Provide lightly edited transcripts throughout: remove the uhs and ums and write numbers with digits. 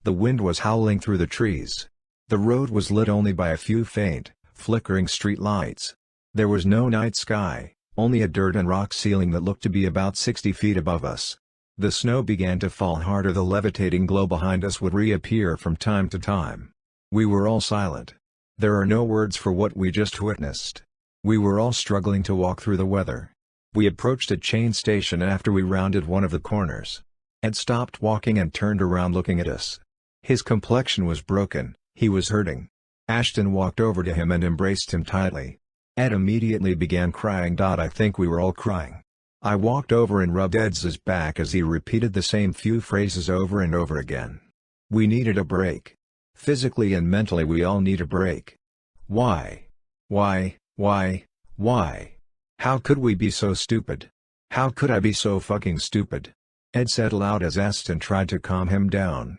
The wind was howling through the trees. The road was lit only by a few faint, flickering street lights. There was no night sky, only a dirt and rock ceiling that looked to be about 60 feet above us. The snow began to fall harder. The levitating glow behind us would reappear from time to time. We were all silent. There are no words for what we just witnessed. We were all struggling to walk through the weather. We approached a train station after we rounded one of the corners. Ed stopped walking and turned around looking at us. His complexion was broken, he was hurting. Ashton walked over to him and embraced him tightly. Ed immediately began crying. I think we were all crying. I walked over and rubbed Ed's back as he repeated the same few phrases over and over again. We needed a break. Physically and mentally we all need a break. Why? Why? How could we be so stupid? How could I be so fucking stupid? Ed said aloud as Ashton tried to calm him down.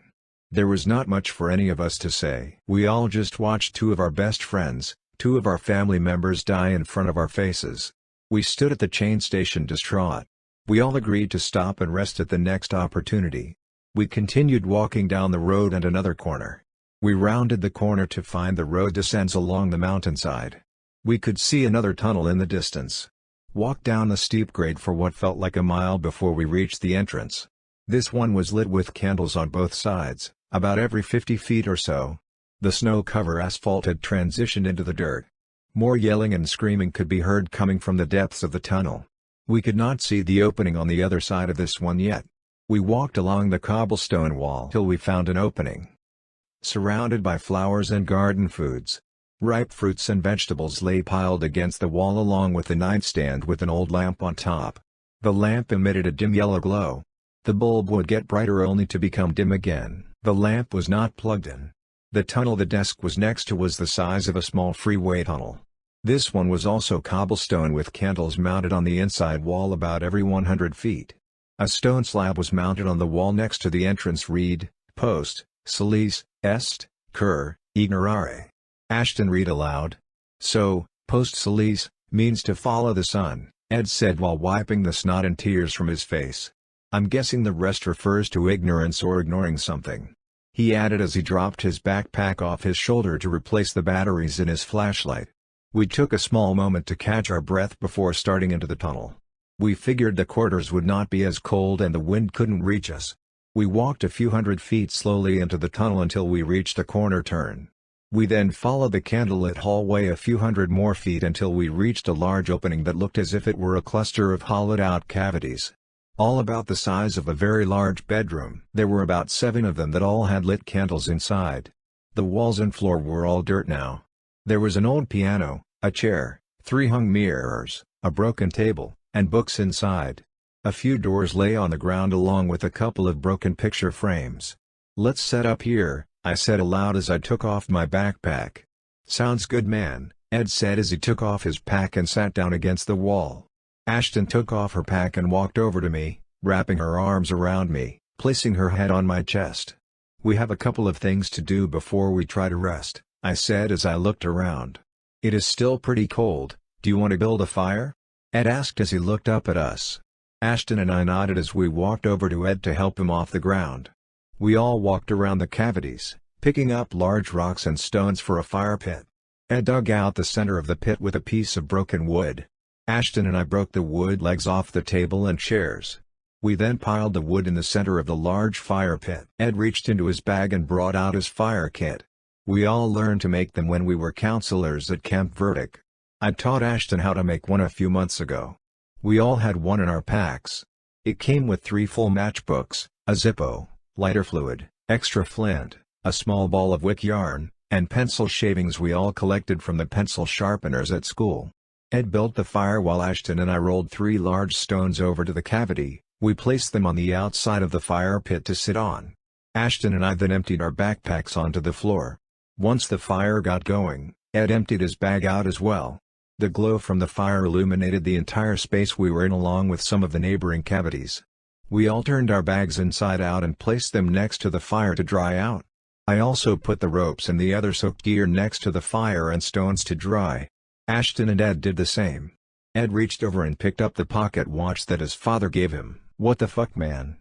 There was not much for any of us to say. We all just watched two of our best friends, two of our family members die in front of our faces. We stood at the train station distraught. We all agreed to stop and rest at the next opportunity. We continued walking down the road and another corner. We rounded the corner to find the road descends along the mountainside. We could see another tunnel in the distance. Walked down the steep grade for what felt like a mile before we reached the entrance. This one was lit with candles on both sides, about every 50 feet or so. The snow-covered asphalt had transitioned into the dirt. More yelling and screaming could be heard coming from the depths of the tunnel. We could not see the opening on the other side of this one yet. We walked along the cobblestone wall till we found an opening. Surrounded by flowers and garden foods. Ripe fruits and vegetables lay piled against the wall along with a nightstand with an old lamp on top. The lamp emitted a dim yellow glow. The bulb would get brighter only to become dim again. The lamp was not plugged in. The tunnel the desk was next to was the size of a small freeway tunnel. This one was also cobblestone with candles mounted on the inside wall about every 100 feet. A stone slab was mounted on the wall next to the entrance. Read, Post, Solis, Est, Cur, Ignorare. Ashton read aloud. So, Post Solis, means to follow the sun, Ed said while wiping the snot and tears from his face. I'm guessing the rest refers to ignorance or ignoring something. He added as he dropped his backpack off his shoulder to replace the batteries in his flashlight. We took a small moment to catch our breath before starting into the tunnel. We figured the quarters would not be as cold and the wind couldn't reach us. We walked a few hundred feet slowly into the tunnel until we reached a corner turn. We then followed the candlelit hallway a few hundred more feet until we reached a large opening that looked as if it were a cluster of hollowed-out cavities. All about the size of a very large bedroom. There were about 7 of them that all had lit candles inside. The walls and floor were all dirt now. There was an old piano, a chair, 3 hung mirrors, a broken table, and books inside. A few doors lay on the ground along with a couple of broken picture frames. Let's set up here, I said aloud as I took off my backpack. Sounds good, man, Ed said as he took off his pack and sat down against the wall. Ashton took off her pack and walked over to me, wrapping her arms around me, placing her head on my chest. We have a couple of things to do before we try to rest, I said as I looked around. It is still pretty cold, do you want to build a fire? Ed asked as he looked up at us. Ashton and I nodded as we walked over to Ed to help him off the ground. We all walked around the cavities, picking up large rocks and stones for a fire pit. Ed dug out the center of the pit with a piece of broken wood. Ashton and I broke the wood legs off the table and chairs. We then piled the wood in the center of the large fire pit. Ed reached into his bag and brought out his fire kit. We all learned to make them when we were counselors at Camp Verdict. I taught Ashton how to make one a few months ago. We all had one in our packs. It came with 3 full matchbooks, a Zippo, lighter fluid, extra flint, a small ball of wick yarn, and pencil shavings we all collected from the pencil sharpeners at school. Ed built the fire while Ashton and I rolled 3 large stones over to the cavity. We placed them on the outside of the fire pit to sit on. Ashton and I then emptied our backpacks onto the floor. Once the fire got going, Ed emptied his bag out as well. The glow from the fire illuminated the entire space we were in along with some of the neighboring cavities. We all turned our bags inside out and placed them next to the fire to dry out. I also put the ropes and the other soaked gear next to the fire and stones to dry. Ashton and Ed did the same. Ed reached over and picked up the pocket watch that his father gave him. What the fuck, man?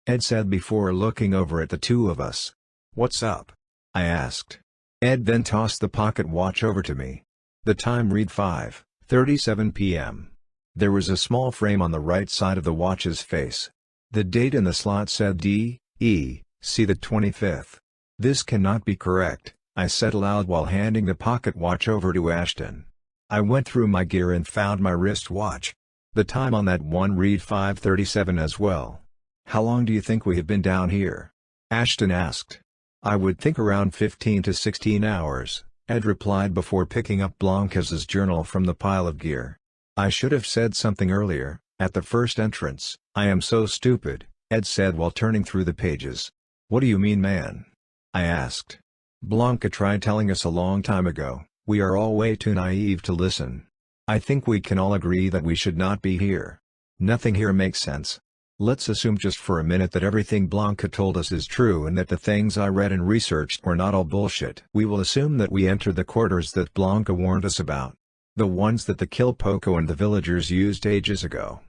Ed said before looking over at the two of us. "What's up?" I asked. Ed then tossed the pocket watch over to me. The time read 5:37 p.m. There was a small frame on the right side of the watch's face. The date in the slot said D.E.C. the 25th. "This cannot be correct," I said aloud while handing the pocket watch over to Ashton. I went through my gear and found my wristwatch. The time on that one read 5:37 as well. "How long do you think we have been down here?" Ashton asked. "I would think around 15 to 16 hours, Ed replied before picking up Blanca's journal from the pile of gear. "I should have said something earlier, at the first entrance." "I am so stupid," Ed said while turning through the pages. "What do you mean, man?" I asked. "Blanca tried telling us a long time ago. We are all way too naive to listen. I think we can all agree that we should not be here. Nothing here makes sense. Let's assume just for a minute that everything Blanca told us is true and that the things I read and researched were not all bullshit. We will assume that we entered the quarters that Blanca warned us about. The ones that the Kilpoco and the villagers used ages ago.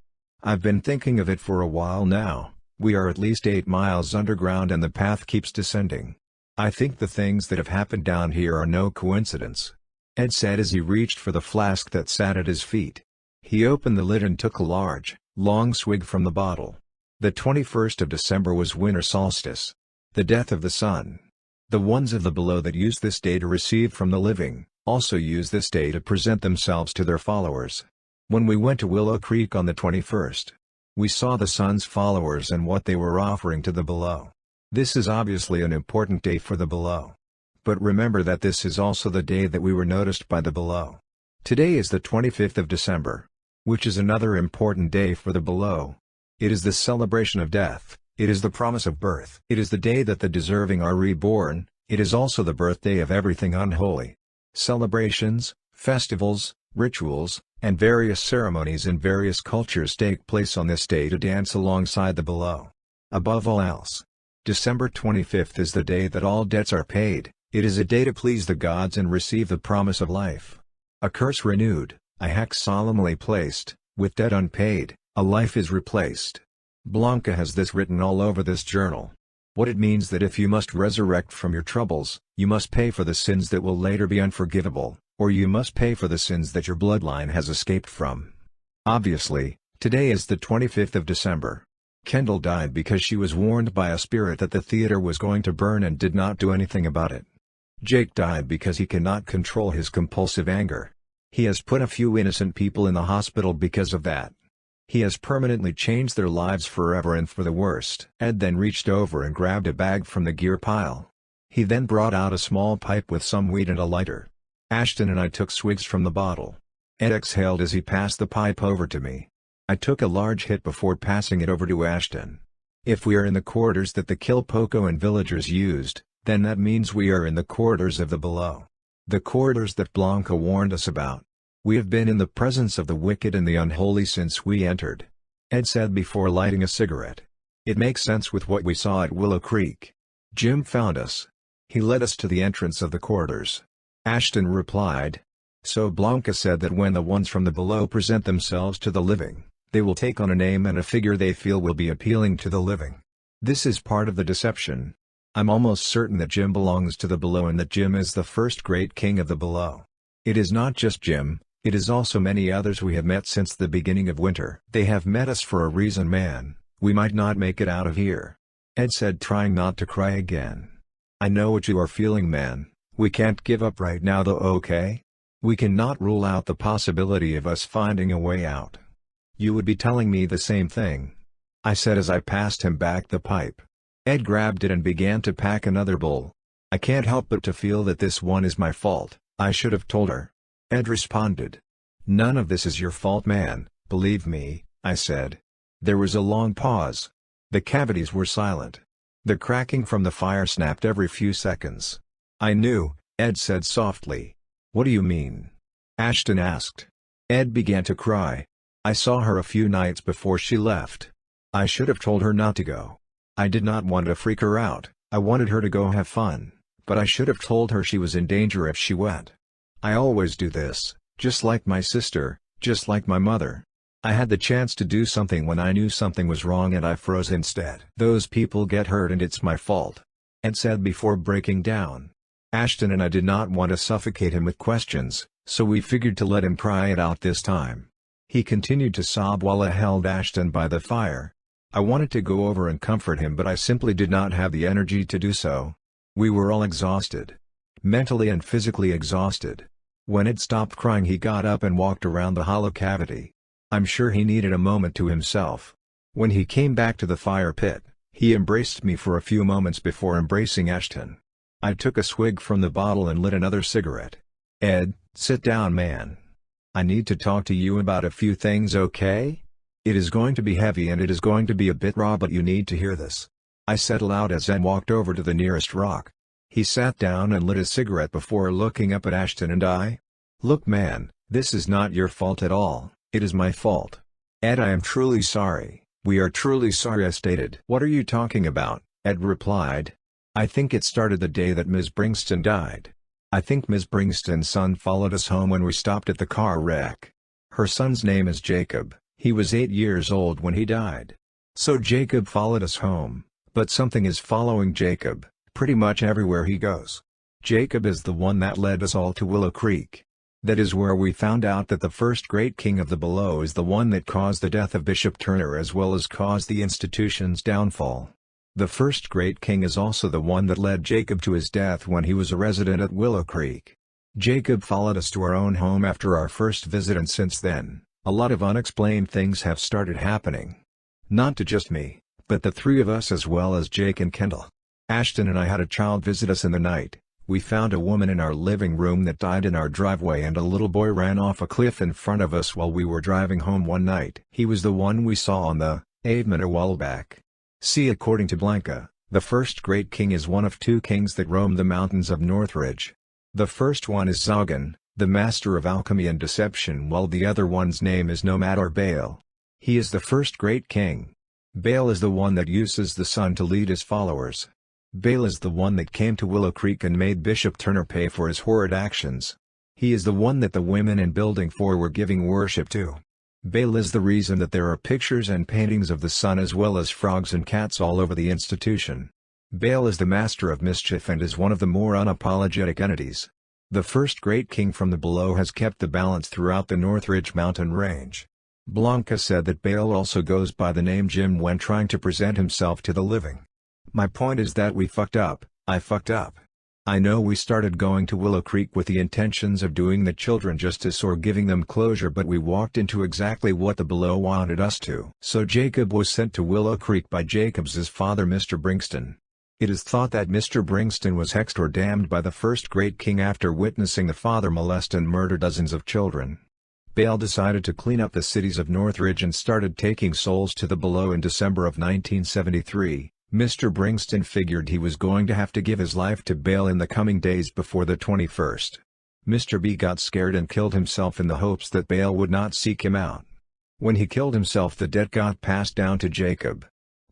I've been thinking of it for a while now. We are at least 8 miles underground and the path keeps descending. I think the things that have happened down here are no coincidence," Ed said as he reached for the flask that sat at his feet. He opened the lid and took a large, long swig from the bottle. The 21st of December was winter solstice. The death of the sun. The ones of the below that use this day to receive from the living, also use this day to present themselves to their followers. When we went to Willow Creek on the 21st, we saw the sun's followers and what they were offering to the below. This is obviously an important day for the below. But remember that this is also the day that we were noticed by the below. Today is the 25th of December. Which is another important day for the below. It is the celebration of death, it is the promise of birth. It is the day that the deserving are reborn, it is also the birthday of everything unholy. Celebrations, festivals, rituals, and various ceremonies in various cultures take place on this day to dance alongside the below. Above all else, December 25th is the day that all debts are paid, it is a day to please the gods and receive the promise of life. A curse renewed. A hex solemnly placed, with debt unpaid, a life is replaced. Blanca has this written all over this journal. What it means that if you must resurrect from your troubles, you must pay for the sins that will later be unforgivable, or you must pay for the sins that your bloodline has escaped from. Obviously, today is the 25th of December. Kendall died because she was warned by a spirit that the theater was going to burn and did not do anything about it. Jake died because he cannot control his compulsive anger. He has put a few innocent people in the hospital because of that. He has permanently changed their lives forever and for the worst. Ed then reached over and grabbed a bag from the gear pile. He then brought out a small pipe with some weed and a lighter. Ashton and I took swigs from the bottle. Ed exhaled as he passed the pipe over to me. I took a large hit before passing it over to Ashton. If we are in the quarters that the Kilpoco and villagers used, then that means we are in the quarters of the below. The corridors that Blanca warned us about. We have been in the presence of the wicked and the unholy since we entered. Ed said before lighting a cigarette. It makes sense with what we saw at Willow Creek. Jim found us. He led us to the entrance of the corridors. Ashton replied. So Blanca said that when the ones from the below present themselves to the living, they will take on a name and a figure they feel will be appealing to the living. This is part of the deception. I'm almost certain that Jim belongs to the below and that Jim is the first great king of the below. It is not just Jim, it is also many others we have met since the beginning of winter. They have met us for a reason, man. We might not make it out of here. Ed said, trying not to cry again. I know what you are feeling, man. We can't give up right now though, okay? We cannot rule out the possibility of us finding a way out. You would be telling me the same thing, I said as I passed him back the pipe. Ed grabbed it and began to pack another bowl. I can't help but to feel that this one is my fault. I should have told her. Ed responded. None of this is your fault, man, believe me, I said. There was a long pause. The cavities were silent. The cracking from the fire snapped every few seconds. I knew, Ed said softly. What do you mean? Ashton asked. Ed began to cry. I saw her a few nights before she left. I should have told her not to go. I did not want to freak her out, I wanted her to go have fun, but I should have told her she was in danger if she went. I always do this, just like my sister, just like my mother. I had the chance to do something when I knew something was wrong and I froze instead. Those people get hurt and it's my fault. Ed said before breaking down. Ashton and I did not want to suffocate him with questions, so we figured to let him cry it out this time. He continued to sob while I held Ashton by the fire. I wanted to go over and comfort him, but I simply did not have the energy to do so. We were all exhausted. Mentally and physically exhausted. When Ed stopped crying, he got up and walked around the hollow cavity. I'm sure he needed a moment to himself. When he came back to the fire pit, he embraced me for a few moments before embracing Ashton. I took a swig from the bottle and lit another cigarette. Ed, sit down, man. I need to talk to you about a few things, okay? It is going to be heavy and it is going to be a bit raw, but you need to hear this. I said aloud as Ed walked over to the nearest rock. He sat down and lit a cigarette before looking up at Ashton and I. Look, man, this is not your fault at all, it is my fault. Ed, I am truly sorry. We are truly sorry, I stated. What are you talking about? Ed replied. I think it started the day that Ms. Bringston died. I think Ms. Bringston's son followed us home when we stopped at the car wreck. Her son's name is Jacob. He was 8 years old when he died. So Jacob followed us home, but something is following Jacob, pretty much everywhere he goes. Jacob is the one that led us all to Willow Creek. That is where we found out that the first great king of the below is the one that caused the death of Bishop Turner as well as caused the institution's downfall. The first great king is also the one that led Jacob to his death when he was a resident at Willow Creek. Jacob followed us to our own home after our first visit, and since then, a lot of unexplained things have started happening. Not to just me, but the three of us as well as Jake and Kendall. Ashton and I had a child visit us in the night. We found a woman in our living room that died in our driveway, and a little boy ran off a cliff in front of us while we were driving home one night. He was the one we saw on the pavement a while back. See, according to Blanca, the first great king is one of two kings that roam the mountains of Northridge. The first one is Zogan, the master of alchemy and deception, while the other one's name is Nomad or Baal. He is the first great king. Baal is the one that uses the sun to lead his followers. Baal is the one that came to Willow Creek and made Bishop Turner pay for his horrid actions. He is the one that the women in Building 4 were giving worship to. Baal is the reason that there are pictures and paintings of the sun as well as frogs and cats all over the institution. Baal is the master of mischief and is one of the more unapologetic entities. The first great king from the below has kept the balance throughout the Northridge mountain range. Blanca said that Baal also goes by the name Jim when trying to present himself to the living. My point is that we fucked up. I fucked up. I know we started going to Willow Creek with the intentions of doing the children justice or giving them closure, but we walked into exactly what the below wanted us to. So Jacob was sent to Willow Creek by Jacob's father, Mr. Bringston. It is thought that Mr. Bringston was hexed or damned by the first great king after witnessing the father molest and murder dozens of children. Baal decided to clean up the cities of Northridge and started taking souls to the below in December of 1973. Mr. Bringston figured he was going to have to give his life to Baal in the coming days before the 21st. Mr. B got scared and killed himself in the hopes that Baal would not seek him out. When he killed himself, the debt got passed down to Jacob.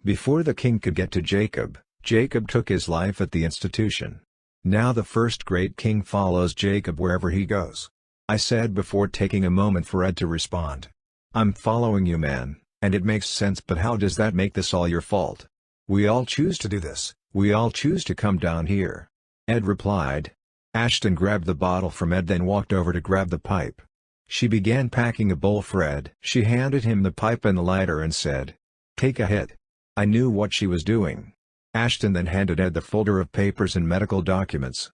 Before the king could get to Jacob, Jacob took his life at the institution. Now the first great king follows Jacob wherever he goes. I said before taking a moment for Ed to respond. I'm following you, man, and it makes sense, but how does that make this all your fault? We all choose to do this, we all choose to come down here. Ed replied. Ashton grabbed the bottle from Ed, then walked over to grab the pipe. She began packing a bowl for Ed. She handed him the pipe and the lighter and said, "Take a hit." I knew what she was doing. Ashton then handed Ed the folder of papers and medical documents.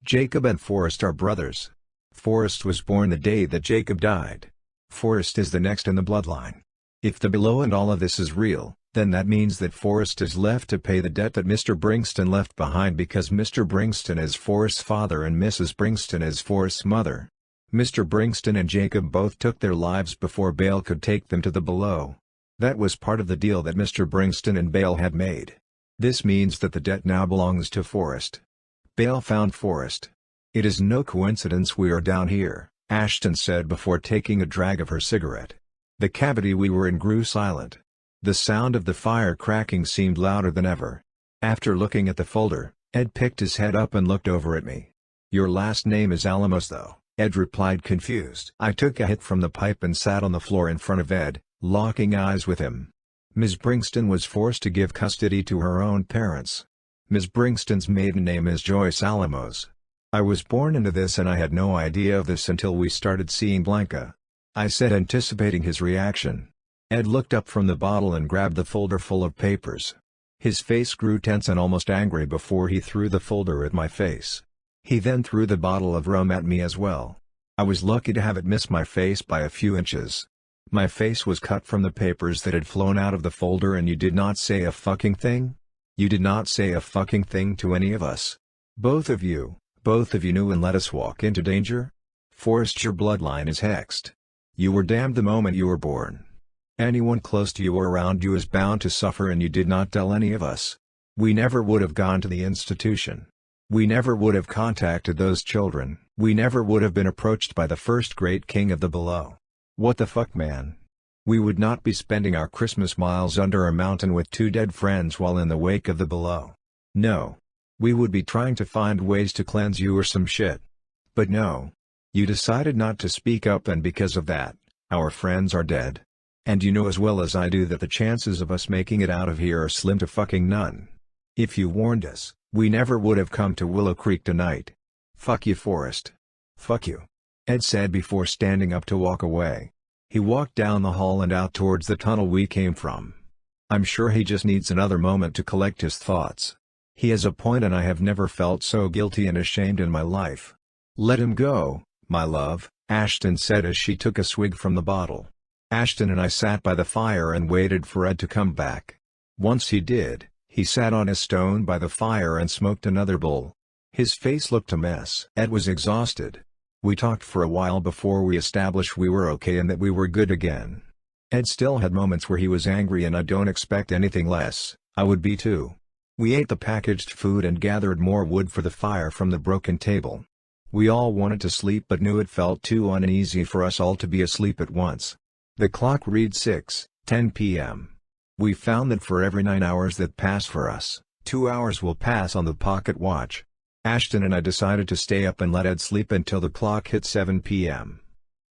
Jacob and Forrest are brothers. Forrest was born the day that Jacob died. Forrest is the next in the bloodline. If the below and all of this is real, then that means that Forrest is left to pay the debt that Mr. Bringston left behind, because Mr. Bringston is Forrest's father and Mrs. Bringston is Forrest's mother. Mr. Bringston and Jacob both took their lives before Baal could take them to the below. That was part of the deal that Mr. Bringston and Baal had made. This means that the debt now belongs to Forrest. Baal found Forrest. It is no coincidence we are down here, Ashton said before taking a drag of her cigarette. The cavity we were in grew silent. The sound of the fire cracking seemed louder than ever. After looking at the folder, Ed picked his head up and looked over at me. "Your last name is Alamos, though," Ed replied, confused. I took a hit from the pipe and sat on the floor in front of Ed, locking eyes with him. Ms. Bringston was forced to give custody to her own parents. Ms. Bringston's maiden name is Joyce Alamos. I was born into this and I had no idea of this until we started seeing Blanca. I said, anticipating his reaction. Ed looked up from the bottle and grabbed the folder full of papers. His face grew tense and almost angry before he threw the folder at my face. He then threw the bottle of rum at me as well. I was lucky to have it miss my face by a few inches. My face was cut from the papers that had flown out of the folder. And you did not say a fucking thing? You did not say a fucking thing to any of us. Both of you knew and let us walk into danger? Forrest, your bloodline is hexed. You were damned the moment you were born. Anyone close to you or around you is bound to suffer, and you did not tell any of us. We never would have gone to the institution. We never would have contacted those children. We never would have been approached by the first great king of the below. What the fuck, man? We would not be spending our Christmas miles under a mountain with two dead friends while in the wake of the below. No. We would be trying to find ways to cleanse you or some shit. But no. You decided not to speak up, and because of that, our friends are dead. And you know as well as I do that the chances of us making it out of here are slim to fucking none. If you warned us, we never would have come to Willow Creek tonight. Fuck you, Forrest. Fuck you. Ed said before standing up to walk away. He walked down the hall and out towards the tunnel we came from. I'm sure he just needs another moment to collect his thoughts. He has a point, and I have never felt so guilty and ashamed in my life. Let him go, my love, Ashton said as she took a swig from the bottle. Ashton and I sat by the fire and waited for Ed to come back. Once he did, he sat on his stone by the fire and smoked another bowl. His face looked a mess. Ed was exhausted. We talked for a while before we established we were okay and that we were good again. Ed still had moments where he was angry, and I don't expect anything less. I would be too. We ate the packaged food and gathered more wood for the fire from the broken table. We all wanted to sleep but knew it felt too uneasy for us all to be asleep at once. The clock read 6:10 p.m. We found that for every 9 hours that pass for us, 2 hours will pass on the pocket watch. Ashton and I decided to stay up and let Ed sleep until the clock hit 7 p.m.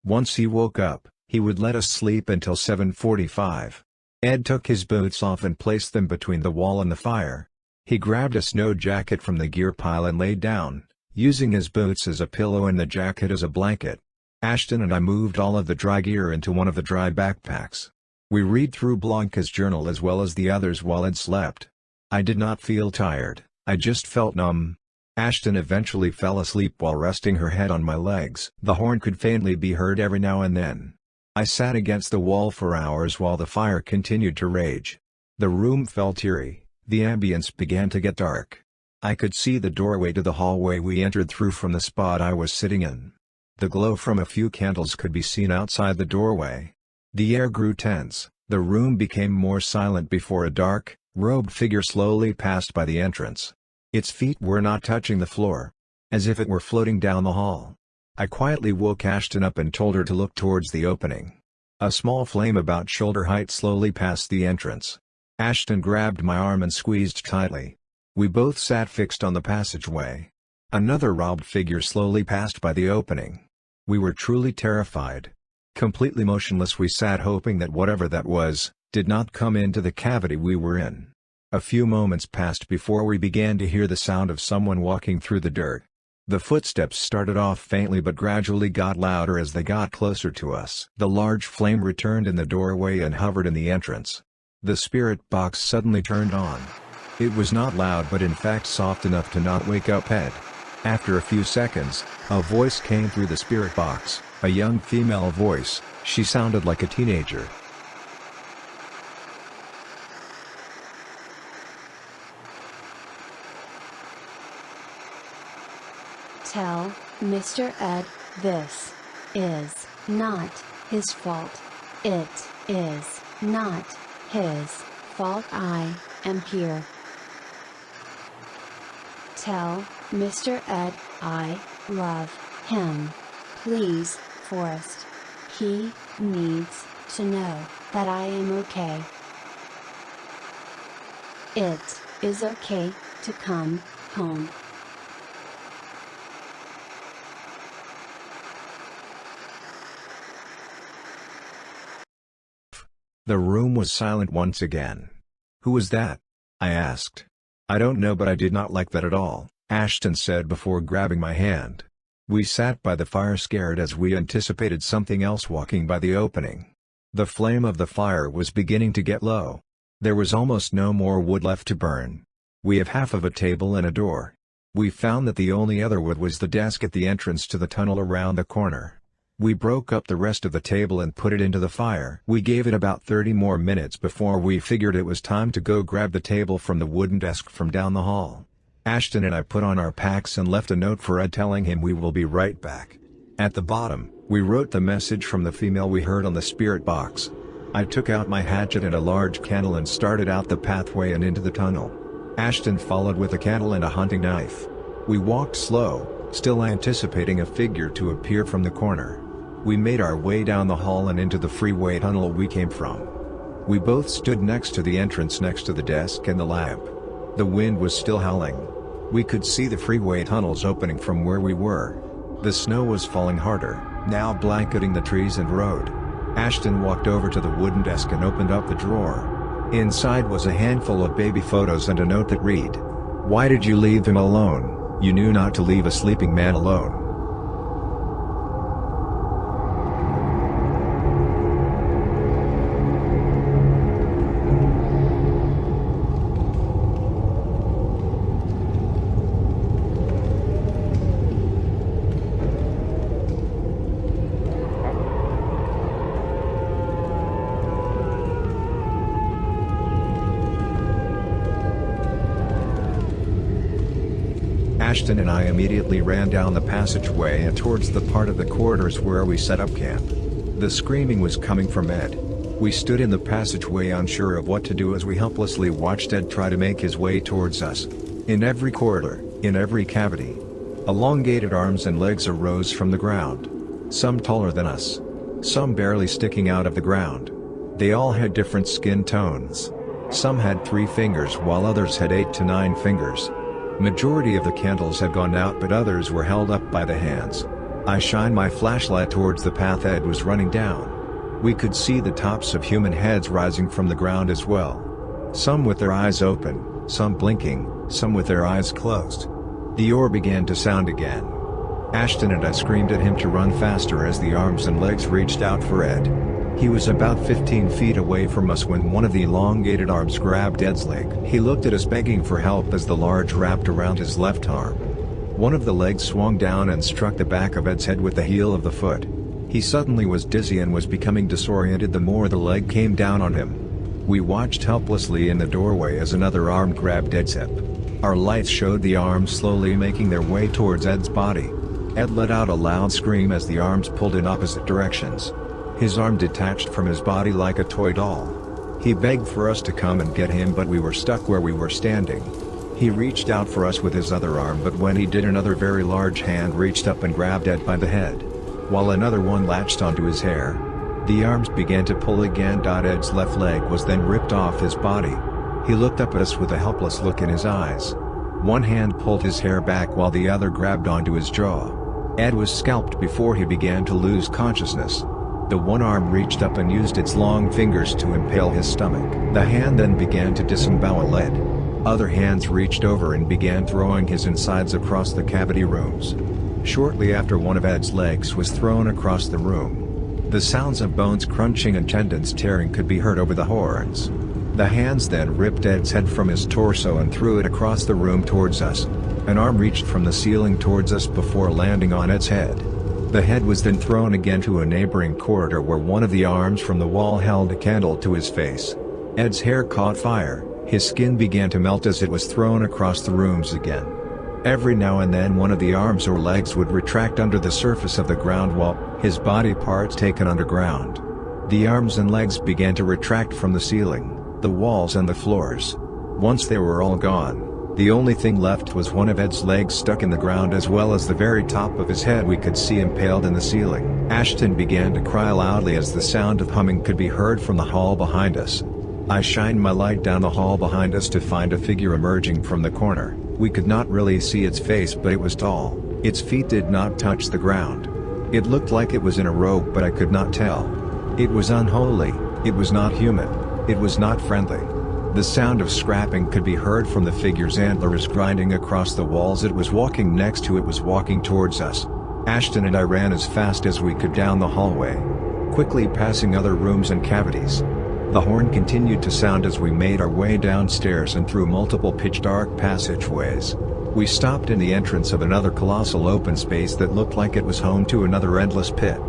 Once he woke up, he would let us sleep until 7:45. Ed took his boots off and placed them between the wall and the fire. He grabbed a snow jacket from the gear pile and laid down, using his boots as a pillow and the jacket as a blanket. Ashton and I moved all of the dry gear into one of the dry backpacks. We read through Blanca's journal as well as the others while Ed slept. I did not feel tired, I just felt numb. Ashton eventually fell asleep while resting her head on my legs. The horn could faintly be heard every now and then. I sat against the wall for hours while the fire continued to rage. The room felt eerie, the ambience began to get dark. I could see the doorway to the hallway we entered through from the spot I was sitting in. The glow from a few candles could be seen outside the doorway. The air grew tense, the room became more silent before a dark, robed figure slowly passed by the entrance. Its feet were not touching the floor, as if it were floating down the hall. I quietly woke Ashton up and told her to look towards the opening. A small flame about shoulder height slowly passed the entrance. Ashton grabbed my arm and squeezed tightly. We both sat fixed on the passageway. Another robed figure slowly passed by the opening. We were truly terrified. Completely motionless we sat hoping that whatever that was, did not come into the cavity we were in. A few moments passed before we began to hear the sound of someone walking through the dirt. The footsteps started off faintly but gradually got louder as they got closer to us. The large flame returned in the doorway and hovered in the entrance. The spirit box suddenly turned on. It was not loud but in fact soft enough to not wake up Ed. After a few seconds, a voice came through the spirit box, a young female voice. She sounded like a teenager. Tell Mr. Ed this is not his fault. It is not his fault. I am here. Tell Mr. Ed I love him. Please, Forrest. He needs to know that I am okay. It is okay to come home. The room was silent once again. "Who was that?" I asked. "I don't know, but I did not like that at all," Ashton said before grabbing my hand. We sat by the fire scared as we anticipated something else walking by the opening. The flame of the fire was beginning to get low. There was almost no more wood left to burn. We have half of a table and a door. We found that the only other wood was the desk at the entrance to the tunnel around the corner. We broke up the rest of the table and put it into the fire. We gave it about 30 more minutes before we figured it was time to go grab the table from the wooden desk from down the hall. Ashton and I put on our packs and left a note for Ed telling him we will be right back. At the bottom, we wrote the message from the female we heard on the spirit box. I took out my hatchet and a large candle and started out the pathway and into the tunnel. Ashton followed with a candle and a hunting knife. We walked slow, still anticipating a figure to appear from the corner. We made our way down the hall and into the freeway tunnel we came from. We both stood next to the entrance next to the desk and the lamp. The wind was still howling. We could see the freeway tunnels opening from where we were. The snow was falling harder, now blanketing the trees and road. Ashton walked over to the wooden desk and opened up the drawer. Inside was a handful of baby photos and a note that read, "Why did you leave him alone? You knew not to leave a sleeping man alone." Ashton and I immediately ran down the passageway and towards the part of the corridors where we set up camp. The screaming was coming from Ed. We stood in the passageway unsure of what to do as we helplessly watched Ed try to make his way towards us. In every corridor, in every cavity, elongated arms and legs arose from the ground. Some taller than us. Some barely sticking out of the ground. They all had different skin tones. Some had 3 fingers while others had 8 to 9 fingers. Majority of the candles had gone out, but others were held up by the hands. I shined my flashlight towards the path Ed was running down. We could see the tops of human heads rising from the ground as well. Some with their eyes open, some blinking, some with their eyes closed. The oar began to sound again. Ashton and I screamed at him to run faster as the arms and legs reached out for Ed. He was about 15 feet away from us when one of the elongated arms grabbed Ed's leg. He looked at us begging for help as the large wrapped around his left arm. One of the legs swung down and struck the back of Ed's head with the heel of the foot. He suddenly was dizzy and was becoming disoriented the more the leg came down on him. We watched helplessly in the doorway as another arm grabbed Ed's hip. Our lights showed the arms slowly making their way towards Ed's body. Ed let out a loud scream as the arms pulled in opposite directions. His arm detached from his body like a toy doll. He begged for us to come and get him, but we were stuck where we were standing. He reached out for us with his other arm, but when he did, another very large hand reached up and grabbed Ed by the head, while another one latched onto his hair. The arms began to pull again. Ed's left leg was then ripped off his body. He looked up at us with a helpless look in his eyes. One hand pulled his hair back while the other grabbed onto his jaw. Ed was scalped before he began to lose consciousness. The one arm reached up and used its long fingers to impale his stomach. The hand then began to disembowel Ed. Other hands reached over and began throwing his insides across the cavity rooms. Shortly after, one of Ed's legs was thrown across the room. The sounds of bones crunching and tendons tearing could be heard over the horns. The hands then ripped Ed's head from his torso and threw it across the room towards us. An arm reached from the ceiling towards us before landing on Ed's head. The head was then thrown again to a neighboring corridor where one of the arms from the wall held a candle to his face. Ed's hair caught fire, his skin began to melt as it was thrown across the rooms again. Every now and then one of the arms or legs would retract under the surface of the ground wall, his body parts taken underground. The arms and legs began to retract from the ceiling, the walls and the floors. Once they were all gone, the only thing left was one of Ed's legs stuck in the ground, as well as the very top of his head we could see impaled in the ceiling. Ashton began to cry loudly as the sound of humming could be heard from the hall behind us. I shined my light down the hall behind us to find a figure emerging from the corner. We could not really see its face, but it was tall. Its feet did not touch the ground. It looked like it was in a robe, but I could not tell. It was unholy, It was not human. It was not friendly. The sound of scrapping could be heard from the figure's antlers grinding across the walls it was walking next to. It was walking towards us. Ashton and I ran as fast as we could down the hallway, quickly passing other rooms and cavities. The horn continued to sound as we made our way downstairs and through multiple pitch-dark passageways. We stopped in the entrance of another colossal open space that looked like it was home to another endless pit.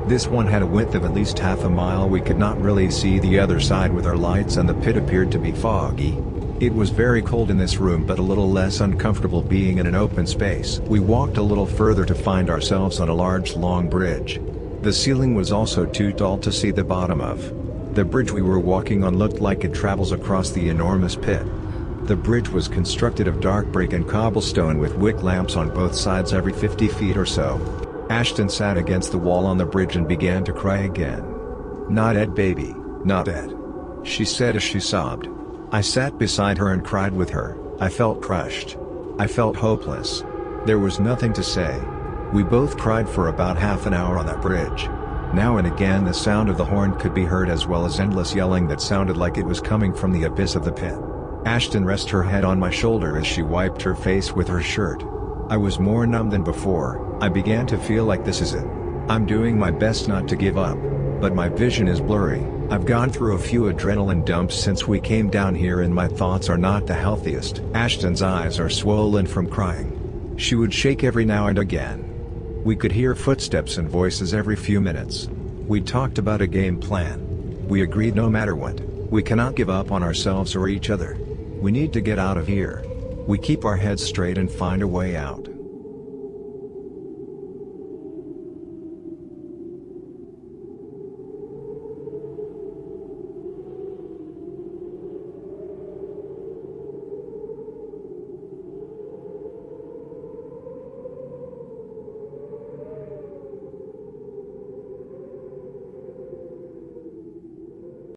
This one had a width of at least half a mile. We could not really see the other side with our lights, and the pit appeared to be foggy. It was very cold in this room, but a little less uncomfortable being in an open space. We walked a little further to find ourselves on a large long bridge. The ceiling was also too tall to see the bottom of. The bridge we were walking on looked like it travels across the enormous pit. The bridge was constructed of dark brick and cobblestone with wick lamps on both sides every 50 feet or so. Ashton sat against the wall on the bridge and began to cry again. "Not Ed, baby, not Ed," she said as she sobbed. I sat beside her and cried with her. I felt crushed. I felt hopeless. There was nothing to say. We both cried for about half an hour on that bridge. Now and again the sound of the horn could be heard, as well as endless yelling that sounded like it was coming from the abyss of the pit. Ashton rested her head on my shoulder as she wiped her face with her shirt. I was more numb than before. I began to feel like this is it. I'm doing my best not to give up, but my vision is blurry. I've gone through a few adrenaline dumps since we came down here, and my thoughts are not the healthiest. Ashton's eyes are swollen from crying. She would shake every now and again. We could hear footsteps and voices every few minutes. We talked about a game plan. We agreed no matter what, we cannot give up on ourselves or each other. We need to get out of here. We keep our heads straight and find a way out.